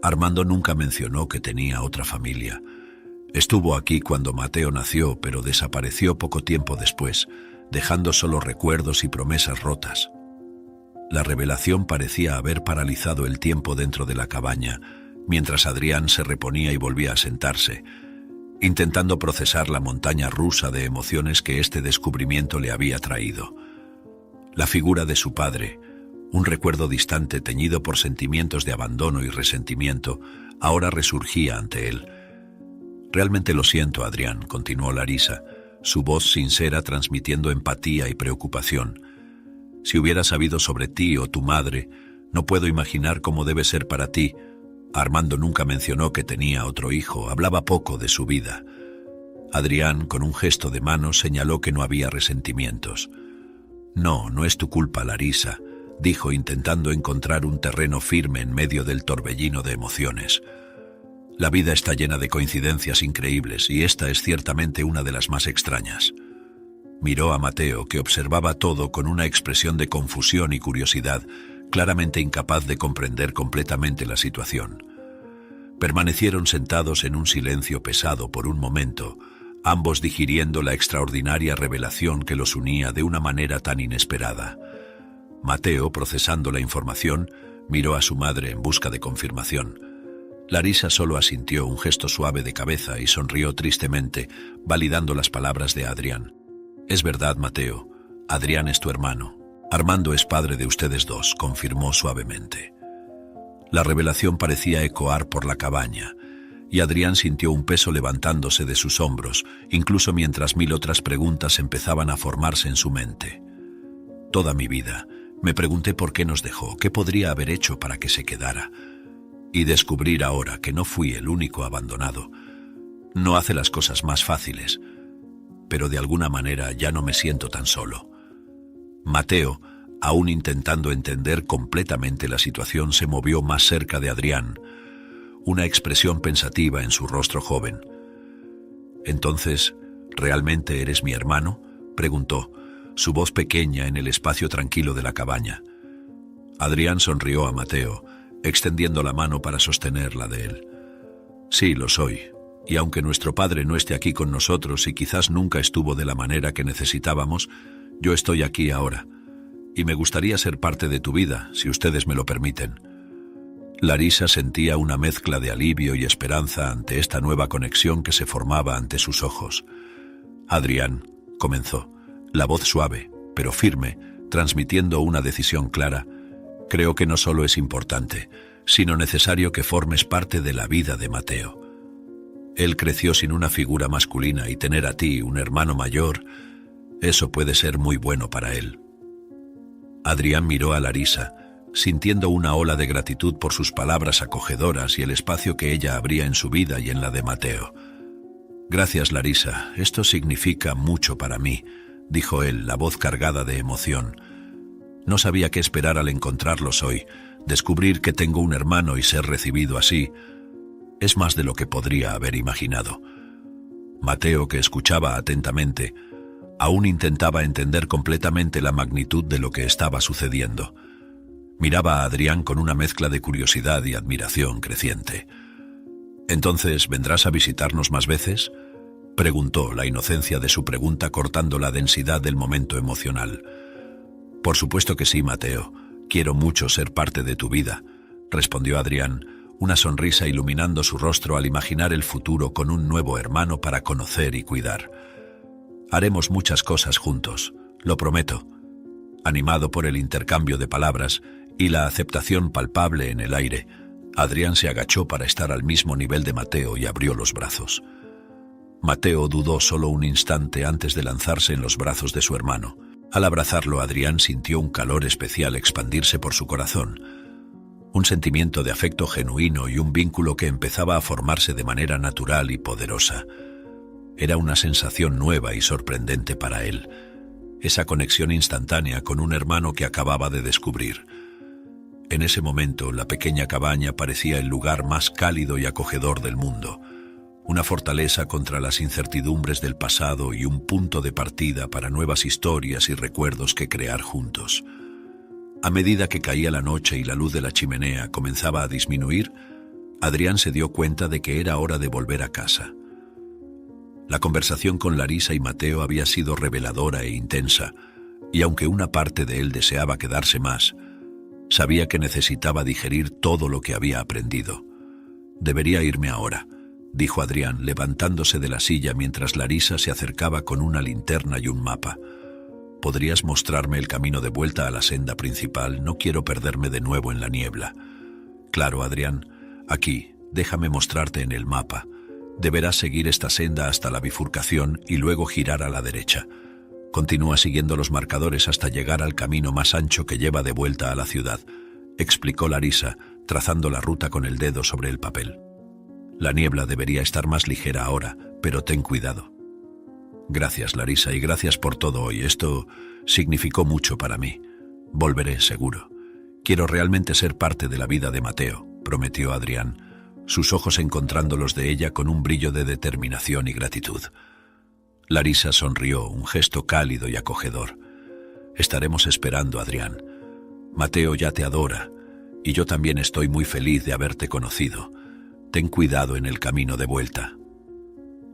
Armando nunca mencionó que tenía otra familia. Estuvo aquí cuando Mateo nació, pero desapareció poco tiempo después, dejando solo recuerdos y promesas rotas. La revelación parecía haber paralizado el tiempo dentro de la cabaña, mientras Adrián se reponía y volvía a sentarse, intentando procesar la montaña rusa de emociones que este descubrimiento le había traído. La figura de su padre, un recuerdo distante teñido por sentimientos de abandono y resentimiento, ahora resurgía ante él. «Realmente lo siento, Adrián», continuó Larisa, su voz sincera transmitiendo empatía y preocupación. «Si hubiera sabido sobre ti o tu madre, no puedo imaginar cómo debe ser para ti. Armando nunca mencionó que tenía otro hijo, hablaba poco de su vida». Adrián, con un gesto de mano, señaló que no había resentimientos. No es tu culpa, Larisa», dijo, intentando encontrar un terreno firme en medio del torbellino de emociones. «La vida está llena de coincidencias increíbles y esta es ciertamente una de las más extrañas». Miró a Mateo, que observaba todo con una expresión de confusión y curiosidad, claramente incapaz de comprender completamente la situación. Permanecieron sentados en un silencio pesado por un momento, ambos digiriendo la extraordinaria revelación que los unía de una manera tan inesperada. Mateo, procesando la información, miró a su madre en busca de confirmación. Larisa solo asintió un gesto suave de cabeza y sonrió tristemente, validando las palabras de Adrián. «Es verdad, Mateo. Adrián es tu hermano. Armando es padre de ustedes dos», confirmó suavemente. La revelación parecía ecoar por la cabaña, y Adrián sintió un peso levantándose de sus hombros, incluso mientras mil otras preguntas empezaban a formarse en su mente. «Toda mi vida me pregunté por qué nos dejó, qué podría haber hecho para que se quedara. Y descubrir ahora que no fui el único abandonado no hace las cosas más fáciles, pero de alguna manera ya no me siento tan solo». Mateo, aún intentando entender completamente la situación, se movió más cerca de Adrián, una expresión pensativa en su rostro joven. «¿Entonces, realmente eres mi hermano?», preguntó, su voz pequeña en el espacio tranquilo de la cabaña. Adrián sonrió a Mateo, extendiendo la mano para sostener la de él. «Sí, lo soy, y aunque nuestro padre no esté aquí con nosotros y quizás nunca estuvo de la manera que necesitábamos, yo estoy aquí ahora, y me gustaría ser parte de tu vida, si ustedes me lo permiten». Larisa sentía una mezcla de alivio y esperanza ante esta nueva conexión que se formaba ante sus ojos. «Adrián», comenzó, la voz suave, pero firme, transmitiendo una decisión clara, «creo que no solo es importante, sino necesario que formes parte de la vida de Mateo. Él creció sin una figura masculina y tener a ti, un hermano mayor, eso puede ser muy bueno para él». Adrián miró a Larisa, sintiendo una ola de gratitud por sus palabras acogedoras y el espacio que ella abría en su vida y en la de Mateo. «Gracias, Larisa, esto significa mucho para mí», dijo él, la voz cargada de emoción. «No sabía qué esperar al encontrarlos hoy. Descubrir que tengo un hermano y ser recibido así es más de lo que podría haber imaginado». Mateo, que escuchaba atentamente, aún intentaba entender completamente la magnitud de lo que estaba sucediendo. Miraba a Adrián con una mezcla de curiosidad y admiración creciente. «¿Entonces vendrás a visitarnos más veces?», preguntó, la inocencia de su pregunta cortando la densidad del momento emocional. «Por supuesto que sí, Mateo. Quiero mucho ser parte de tu vida», respondió Adrián, una sonrisa iluminando su rostro al imaginar el futuro con un nuevo hermano para conocer y cuidar. «Haremos muchas cosas juntos, lo prometo». Animado por el intercambio de palabras y la aceptación palpable en el aire, Adrián se agachó para estar al mismo nivel de Mateo y abrió los brazos. Mateo dudó solo un instante antes de lanzarse en los brazos de su hermano. Al abrazarlo, Adrián sintió un calor especial expandirse por su corazón, un sentimiento de afecto genuino y un vínculo que empezaba a formarse de manera natural y poderosa. Era una sensación nueva y sorprendente para él, esa conexión instantánea con un hermano que acababa de descubrir. En ese momento, la pequeña cabaña parecía el lugar más cálido y acogedor del mundo, una fortaleza contra las incertidumbres del pasado y un punto de partida para nuevas historias y recuerdos que crear juntos. A medida que caía la noche y la luz de la chimenea comenzaba a disminuir, Adrián se dio cuenta de que era hora de volver a casa. La conversación con Larisa y Mateo había sido reveladora e intensa, y aunque una parte de él deseaba quedarse más, sabía que necesitaba digerir todo lo que había aprendido. «Debería irme ahora», dijo Adrián, levantándose de la silla mientras Larisa se acercaba con una linterna y un mapa. «¿Podrías mostrarme el camino de vuelta a la senda principal? No quiero perderme de nuevo en la niebla». «Claro, Adrián. Aquí, déjame mostrarte en el mapa. Deberás seguir esta senda hasta la bifurcación y luego girar a la derecha. Continúa siguiendo los marcadores hasta llegar al camino más ancho que lleva de vuelta a la ciudad», explicó Larisa, trazando la ruta con el dedo sobre el papel. «La niebla debería estar más ligera ahora, pero ten cuidado». «Gracias, Larisa, y gracias por todo hoy. Esto significó mucho para mí. Volveré, seguro. Quiero realmente ser parte de la vida de Mateo», prometió Adrián, sus ojos encontrando los de ella con un brillo de determinación y gratitud. Larisa sonrió, un gesto cálido y acogedor. «Estaremos esperando, Adrián. Mateo ya te adora, y yo también estoy muy feliz de haberte conocido. Ten cuidado en el camino de vuelta».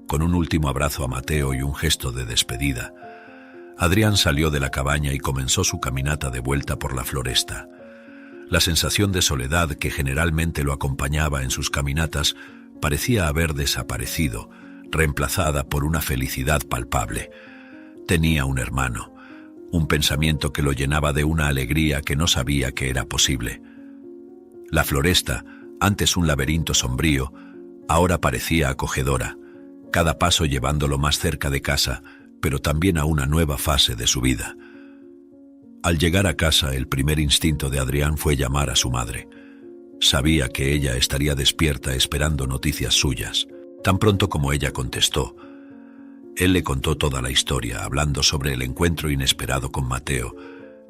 Con un último abrazo a Mateo y un gesto de despedida, Adrián salió de la cabaña y comenzó su caminata de vuelta por la floresta. La sensación de soledad que generalmente lo acompañaba en sus caminatas parecía haber desaparecido, reemplazada por una felicidad palpable. Tenía un hermano, un pensamiento que lo llenaba de una alegría que no sabía que era posible. La floresta, antes un laberinto sombrío, ahora parecía acogedora, cada paso llevándolo más cerca de casa, pero también a una nueva fase de su vida. Al llegar a casa, el primer instinto de Adrián fue llamar a su madre. Sabía que ella estaría despierta esperando noticias suyas. Tan pronto como ella contestó, él le contó toda la historia, hablando sobre el encuentro inesperado con Mateo,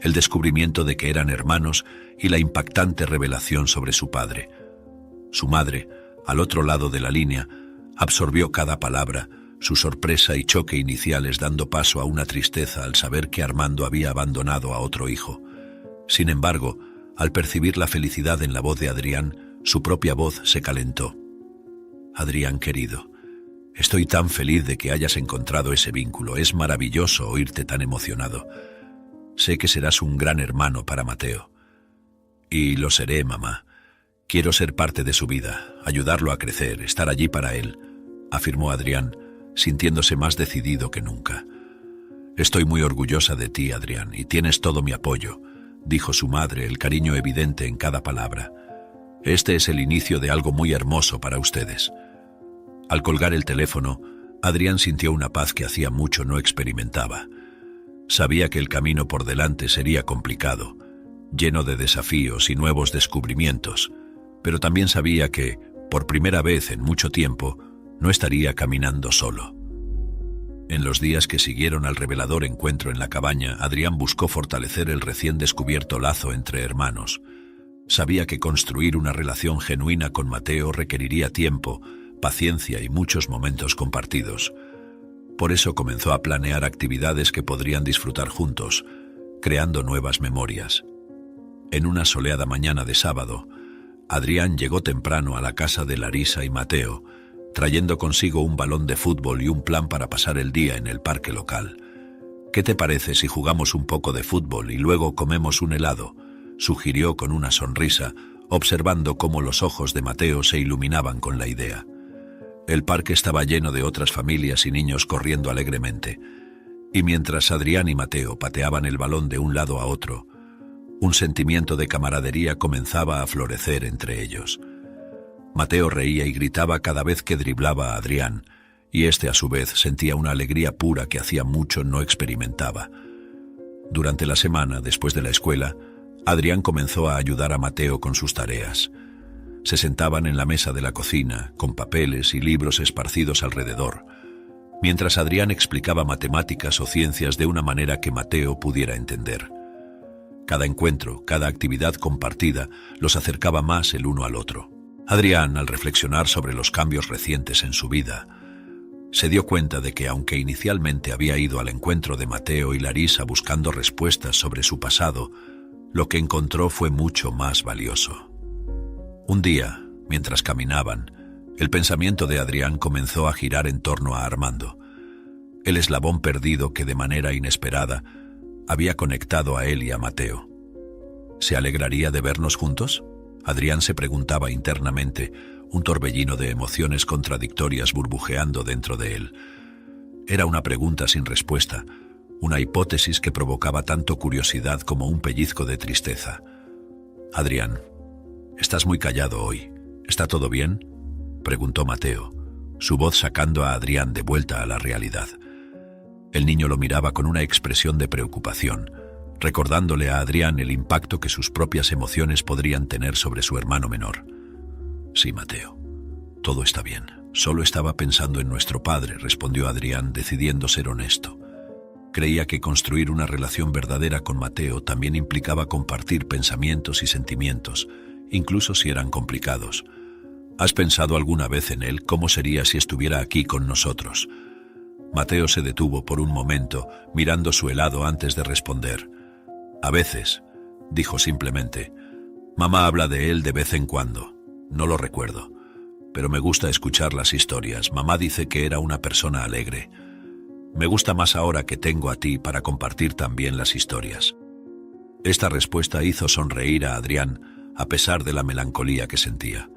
el descubrimiento de que eran hermanos y la impactante revelación sobre su padre. Su madre, al otro lado de la línea, absorbió cada palabra, su sorpresa y choque iniciales dando paso a una tristeza al saber que Armando había abandonado a otro hijo. Sin embargo, al percibir la felicidad en la voz de Adrián, su propia voz se calentó. «Adrián, querido, estoy tan feliz de que hayas encontrado ese vínculo. Es maravilloso oírte tan emocionado. Sé que serás un gran hermano para Mateo». «Y lo seré, mamá. Quiero ser parte de su vida, ayudarlo a crecer, estar allí para él», afirmó Adrián, sintiéndose más decidido que nunca. «Estoy muy orgullosa de ti, Adrián, y tienes todo mi apoyo», dijo su madre, el cariño evidente en cada palabra. «Este es el inicio de algo muy hermoso para ustedes». Al colgar el teléfono, Adrián sintió una paz que hacía mucho no experimentaba. Sabía que el camino por delante sería complicado, lleno de desafíos y nuevos descubrimientos, pero también sabía que, por primera vez en mucho tiempo, no estaría caminando solo. En los días que siguieron al revelador encuentro en la cabaña, Adrián buscó fortalecer el recién descubierto lazo entre hermanos. Sabía que construir una relación genuina con Mateo requeriría tiempo, paciencia y muchos momentos compartidos. Por eso comenzó a planear actividades que podrían disfrutar juntos, creando nuevas memorias. En una soleada mañana de sábado, Adrián llegó temprano a la casa de Larisa y Mateo, trayendo consigo un balón de fútbol y un plan para pasar el día en el parque local. «¿Qué te parece si jugamos un poco de fútbol y luego comemos un helado?», sugirió con una sonrisa, observando cómo los ojos de Mateo se iluminaban con la idea. El parque estaba lleno de otras familias y niños corriendo alegremente, y mientras Adrián y Mateo pateaban el balón de un lado a otro, un sentimiento de camaradería comenzaba a florecer entre ellos. Mateo reía y gritaba cada vez que driblaba a Adrián, y este a su vez sentía una alegría pura que hacía mucho no experimentaba. Durante la semana, después de la escuela, Adrián comenzó a ayudar a Mateo con sus tareas. Se sentaban en la mesa de la cocina, con papeles y libros esparcidos alrededor, mientras Adrián explicaba matemáticas o ciencias de una manera que Mateo pudiera entender. Cada encuentro, cada actividad compartida, los acercaba más el uno al otro. Adrián, al reflexionar sobre los cambios recientes en su vida, se dio cuenta de que aunque inicialmente había ido al encuentro de Mateo y Larisa buscando respuestas sobre su pasado, lo que encontró fue mucho más valioso. Un día, mientras caminaban, el pensamiento de Adrián comenzó a girar en torno a Armando, el eslabón perdido que de manera inesperada había conectado a él y a Mateo. ¿Se alegraría de vernos juntos?, Adrián se preguntaba internamente, un torbellino de emociones contradictorias burbujeando dentro de él. Era una pregunta sin respuesta, una hipótesis que provocaba tanto curiosidad como un pellizco de tristeza. «Adrián, estás muy callado hoy. ¿Está todo bien?», preguntó Mateo, su voz sacando a Adrián de vuelta a la realidad. El niño lo miraba con una expresión de preocupación, recordándole a Adrián el impacto que sus propias emociones podrían tener sobre su hermano menor. «Sí, Mateo, todo está bien. Solo estaba pensando en nuestro padre», respondió Adrián, decidiendo ser honesto. Creía que construir una relación verdadera con Mateo también implicaba compartir pensamientos y sentimientos, incluso si eran complicados. «¿Has pensado alguna vez en él? ¿Cómo sería si estuviera aquí con nosotros?». Mateo se detuvo por un momento, mirando su helado antes de responder. «A veces», dijo simplemente. «Mamá habla de él de vez en cuando. No lo recuerdo, pero me gusta escuchar las historias. Mamá dice que era una persona alegre. Me gusta más ahora que tengo a ti para compartir también las historias». Esta respuesta hizo sonreír a Adrián, a pesar de la melancolía que sentía.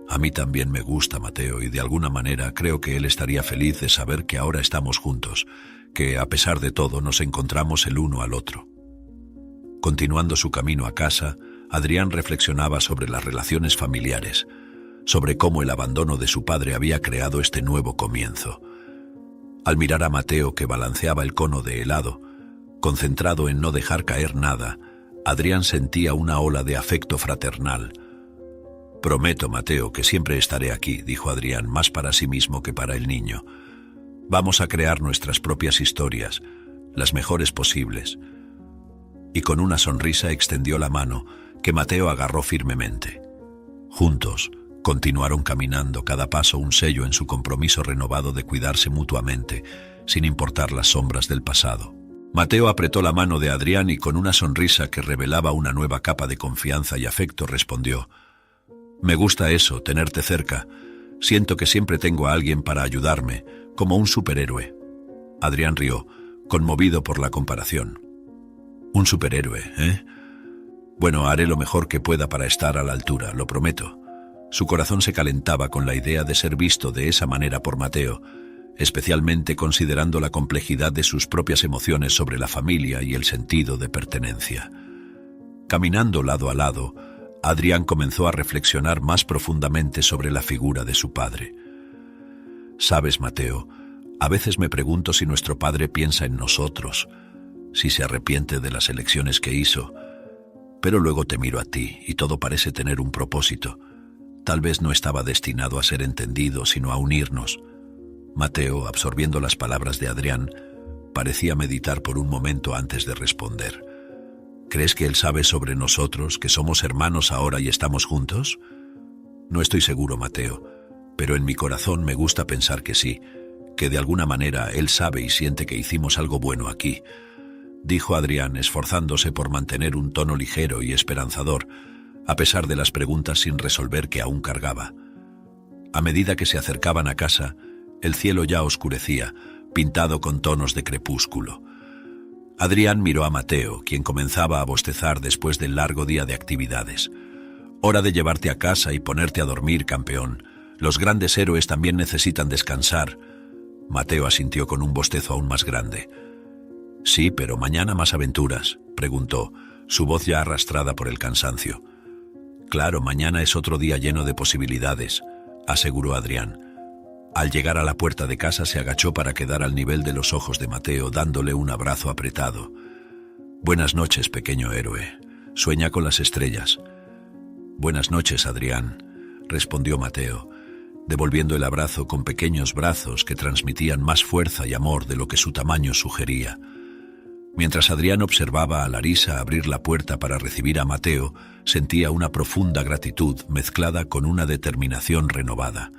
«A mí también me gusta Mateo y de alguna manera creo que él estaría feliz de saber que ahora estamos juntos, que a pesar de todo nos encontramos el uno al otro». Continuando su camino a casa, Adrián reflexionaba sobre las relaciones familiares, sobre cómo el abandono de su padre había creado este nuevo comienzo. Al mirar a Mateo que balanceaba el cono de helado, concentrado en no dejar caer nada, Adrián sentía una ola de afecto fraternal. «Prometo, Mateo, que siempre estaré aquí», dijo Adrián, más para sí mismo que para el niño. «Vamos a crear nuestras propias historias, las mejores posibles». Y con una sonrisa extendió la mano, que Mateo agarró firmemente. Juntos, continuaron caminando, cada paso un sello en su compromiso renovado de cuidarse mutuamente, sin importar las sombras del pasado. Mateo apretó la mano de Adrián y con una sonrisa que revelaba una nueva capa de confianza y afecto respondió: «Me gusta eso, tenerte cerca. Siento que siempre tengo a alguien para ayudarme, como un superhéroe». Adrián rió, conmovido por la comparación. «Un superhéroe, ¿eh? Bueno, haré lo mejor que pueda para estar a la altura, lo prometo». Su corazón se calentaba con la idea de ser visto de esa manera por Mateo, especialmente considerando la complejidad de sus propias emociones sobre la familia y el sentido de pertenencia. Caminando lado a lado, Adrián comenzó a reflexionar más profundamente sobre la figura de su padre. «Sabes, Mateo, a veces me pregunto si nuestro padre piensa en nosotros, si se arrepiente de las elecciones que hizo, pero luego te miro a ti y todo parece tener un propósito. Tal vez no estaba destinado a ser entendido, sino a unirnos». Mateo, absorbiendo las palabras de Adrián, parecía meditar por un momento antes de responder. «¿Crees que él sabe sobre nosotros, que somos hermanos ahora y estamos juntos?». «No estoy seguro, Mateo, pero en mi corazón me gusta pensar que sí, que de alguna manera él sabe y siente que hicimos algo bueno aquí», dijo Adrián, esforzándose por mantener un tono ligero y esperanzador, a pesar de las preguntas sin resolver que aún cargaba. A medida que se acercaban a casa, el cielo ya oscurecía, pintado con tonos de crepúsculo. Adrián miró a Mateo, quien comenzaba a bostezar después del largo día de actividades. «Hora de llevarte a casa y ponerte a dormir, campeón. Los grandes héroes también necesitan descansar». Mateo asintió con un bostezo aún más grande. «Sí, pero mañana más aventuras», preguntó, su voz ya arrastrada por el cansancio. «Claro, mañana es otro día lleno de posibilidades», aseguró Adrián. Al llegar a la puerta de casa se agachó para quedar al nivel de los ojos de Mateo, dándole un abrazo apretado. «Buenas noches, pequeño héroe. Sueña con las estrellas». «Buenas noches, Adrián», respondió Mateo, devolviendo el abrazo con pequeños brazos que transmitían más fuerza y amor de lo que su tamaño sugería. Mientras Adrián observaba a Larisa abrir la puerta para recibir a Mateo, sentía una profunda gratitud mezclada con una determinación renovada.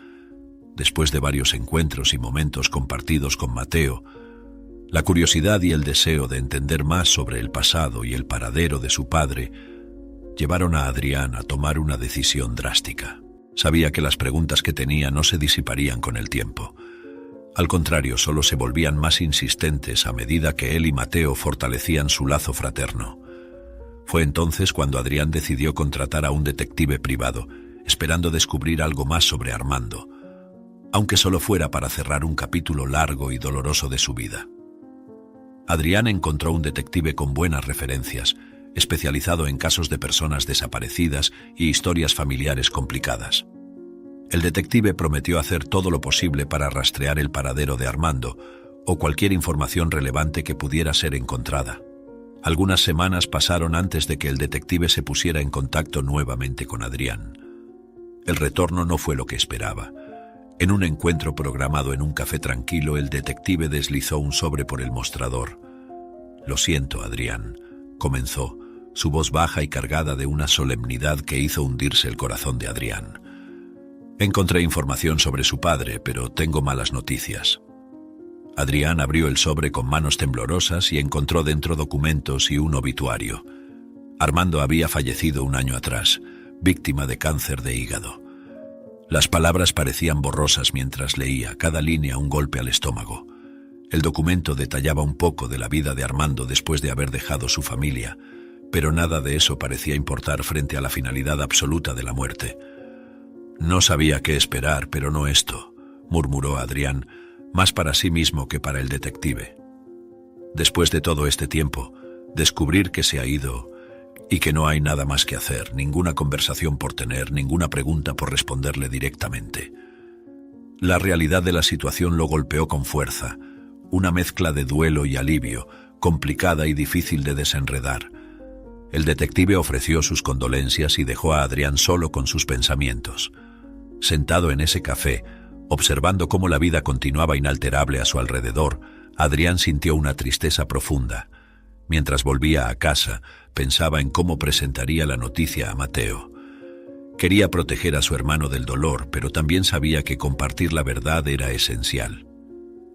Después de varios encuentros y momentos compartidos con Mateo, la curiosidad y el deseo de entender más sobre el pasado y el paradero de su padre llevaron a Adrián a tomar una decisión drástica. Sabía que las preguntas que tenía no se disiparían con el tiempo. Al contrario, solo se volvían más insistentes a medida que él y Mateo fortalecían su lazo fraterno. Fue entonces cuando Adrián decidió contratar a un detective privado, esperando descubrir algo más sobre Armando, aunque solo fuera para cerrar un capítulo largo y doloroso de su vida. Adrián encontró un detective con buenas referencias, especializado en casos de personas desaparecidas y historias familiares complicadas. El detective prometió hacer todo lo posible para rastrear el paradero de Armando o cualquier información relevante que pudiera ser encontrada. Algunas semanas pasaron antes de que el detective se pusiera en contacto nuevamente con Adrián. El retorno no fue lo que esperaba. En un encuentro programado en un café tranquilo, el detective deslizó un sobre por el mostrador. «Lo siento, Adrián», comenzó, su voz baja y cargada de una solemnidad que hizo hundirse el corazón de Adrián. «Encontré información sobre su padre, pero tengo malas noticias». Adrián abrió el sobre con manos temblorosas y encontró dentro documentos y un obituario. Armando había fallecido un año atrás, víctima de cáncer de hígado. Las palabras parecían borrosas mientras leía, cada línea un golpe al estómago. El documento detallaba un poco de la vida de Armando después de haber dejado su familia, pero nada de eso parecía importar frente a la finalidad absoluta de la muerte. «No sabía qué esperar, pero no esto», murmuró Adrián, más para sí mismo que para el detective. Después de todo este tiempo, descubrir que se ha ido y que no hay nada más que hacer, ninguna conversación por tener, ninguna pregunta por responderle directamente. La realidad de la situación lo golpeó con fuerza, una mezcla de duelo y alivio, complicada y difícil de desenredar. El detective ofreció sus condolencias y dejó a Adrián solo con sus pensamientos. Sentado en ese café, observando cómo la vida continuaba inalterable a su alrededor, Adrián sintió una tristeza profunda. Mientras volvía a casa, pensaba en cómo presentaría la noticia a Mateo. Quería proteger a su hermano del dolor, pero también sabía que compartir la verdad era esencial.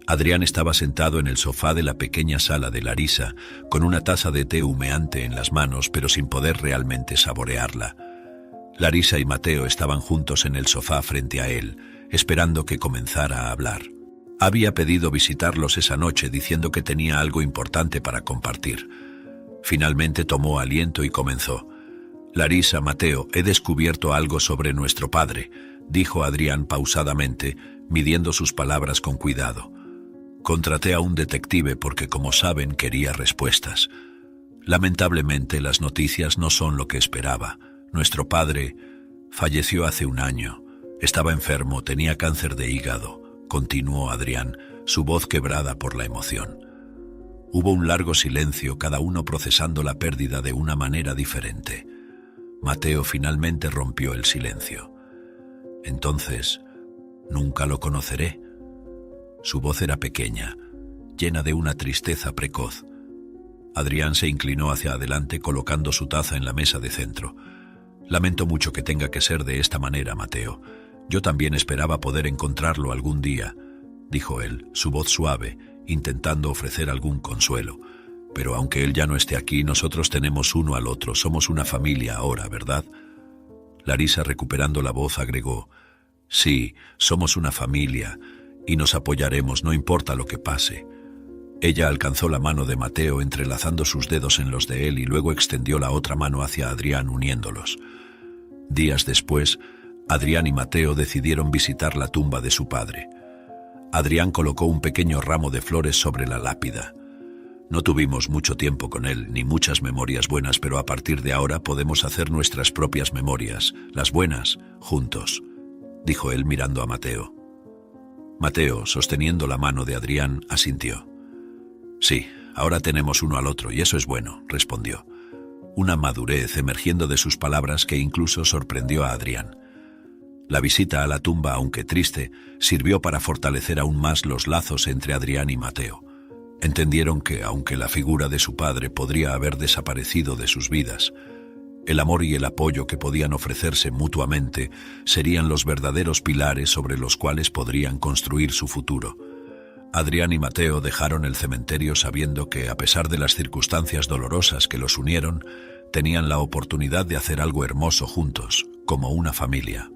Adrián estaba sentado en el sofá de la pequeña sala de Larisa, con una taza de té humeante en las manos, pero sin poder realmente saborearla. Larisa y Mateo estaban juntos en el sofá frente a él, esperando que comenzara a hablar. Había pedido visitarlos esa noche diciendo que tenía algo importante para compartir. Finalmente tomó aliento y comenzó. «Larisa, Mateo, he descubierto algo sobre nuestro padre», dijo Adrián pausadamente, midiendo sus palabras con cuidado. «Contraté a un detective porque, como saben, quería respuestas. Lamentablemente, las noticias no son lo que esperaba. Nuestro padre falleció hace un año. Estaba enfermo, tenía cáncer de hígado», continuó Adrián, su voz quebrada por la emoción. Hubo un largo silencio, cada uno procesando la pérdida de una manera diferente. Mateo finalmente rompió el silencio. «Entonces, ¿nunca lo conoceré?». Su voz era pequeña, llena de una tristeza precoz. Adrián se inclinó hacia adelante colocando su taza en la mesa de centro. «Lamento mucho que tenga que ser de esta manera, Mateo. Yo también esperaba poder encontrarlo algún día», dijo él, su voz suave, intentando ofrecer algún consuelo. «Pero aunque él ya no esté aquí, nosotros tenemos uno al otro, somos una familia ahora, ¿verdad?». Larisa, recuperando la voz, agregó: «Sí, somos una familia y nos apoyaremos, no importa lo que pase». Ella alcanzó la mano de Mateo entrelazando sus dedos en los de él y luego extendió la otra mano hacia Adrián uniéndolos. Días después, Adrián y Mateo decidieron visitar la tumba de su padre. Adrián colocó un pequeño ramo de flores sobre la lápida. «No tuvimos mucho tiempo con él, ni muchas memorias buenas, pero a partir de ahora podemos hacer nuestras propias memorias, las buenas, juntos», dijo él mirando a Mateo. Mateo, sosteniendo la mano de Adrián, asintió. Sí, ahora tenemos uno al otro y eso es bueno, respondió. Una madurez emergiendo de sus palabras que incluso sorprendió a Adrián. La visita a la tumba, aunque triste, sirvió para fortalecer aún más los lazos entre Adrián y Mateo. Entendieron que, aunque la figura de su padre podría haber desaparecido de sus vidas, el amor y el apoyo que podían ofrecerse mutuamente serían los verdaderos pilares sobre los cuales podrían construir su futuro. Adrián y Mateo dejaron el cementerio sabiendo que, a pesar de las circunstancias dolorosas que los unieron, tenían la oportunidad de hacer algo hermoso juntos, como una familia.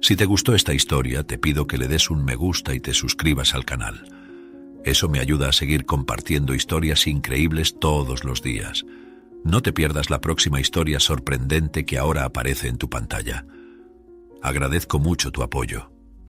Si te gustó esta historia, te pido que le des un me gusta y te suscribas al canal. Eso me ayuda a seguir compartiendo historias increíbles todos los días. No te pierdas la próxima historia sorprendente que ahora aparece en tu pantalla. Agradezco mucho tu apoyo.